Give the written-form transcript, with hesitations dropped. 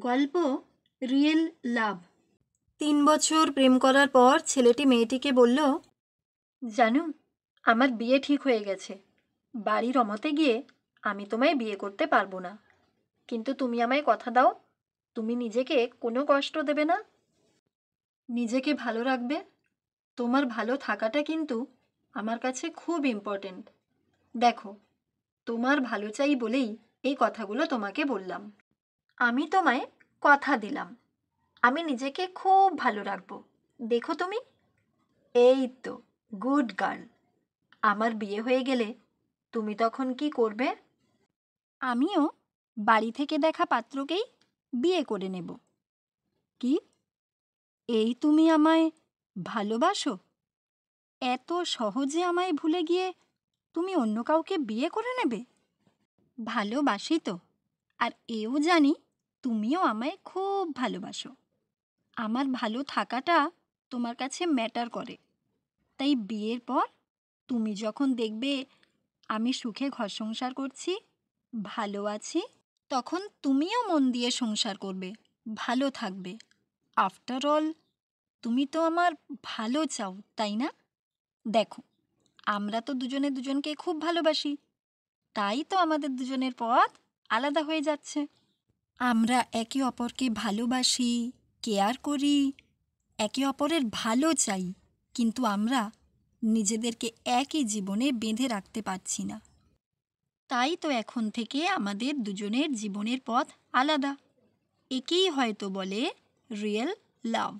গল্প real love. 3 বছর প্রেম করার পর ছেলেটি মেয়েটিকে বলল, জানো, আমার বিয়ে ঠিক হয়ে গেছে। বাড়ির অমতে গিয়ে আমি তোমায় বিয়ে করতে পারবো না, কিন্তু তুমি আমায় কথা দাও তুমি নিজেকে কোনো কষ্ট দেবে না, নিজেকে ভালো রাখবে। তোমার ভালো থাকাটা কিন্তু আমার কাছে খুব ইম্পর্টেন্ট। দেখো, তোমার ভালো চাই বলেই এই কথাগুলো তোমাকে বললাম। আমি তোমায় কথা দিলাম আমি নিজেকে খুব ভালো রাখবো। দেখো তুমি, এই তো গুড গার্ল। আমার বিয়ে হয়ে গেলে তুমি তখন কি করবে? আমিও বাড়ি থেকে দেখা পাত্রকেই বিয়ে করে নেব। কি, এই তুমি আমায় ভালোবাসো? এত সহজে আমায় ভুলে গিয়ে তুমি অন্য কাউকে বিয়ে করে নেবে? ভালোবাসি তো, আর এও জানি তুমিও আমায় খুব ভালোবাসো। আমার ভালো থাকাটা তোমার কাছে ম্যাটার করে। তাই বিয়ের পর তুমি যখন দেখবে আমি সুখে ঘর সংসার করছি, ভালো আছি, তখন তুমিও মন দিয়ে সংসার করবে, ভালো থাকবে। আফটার অল, তুমি তো আমার ভালো চাও, তাই না? দেখো, আমরা তো দুজনে দুজনকে খুব ভালোবাসি, তাই তো আমাদের দুজনের পথ আলাদা হয়ে যাচ্ছে। আমরা একে অপরকে ভালোবাসি, কেয়ার করি, একে অপরের ভালো চাই, কিন্তু আমরা নিজেদেরকে একই জীবনে বেঁধে রাখতে পারছি না। তাই তো এখন থেকে আমাদের দুজনের জীবনের পথ আলাদা। একেই হয়তো বলে রিয়েল লাভ।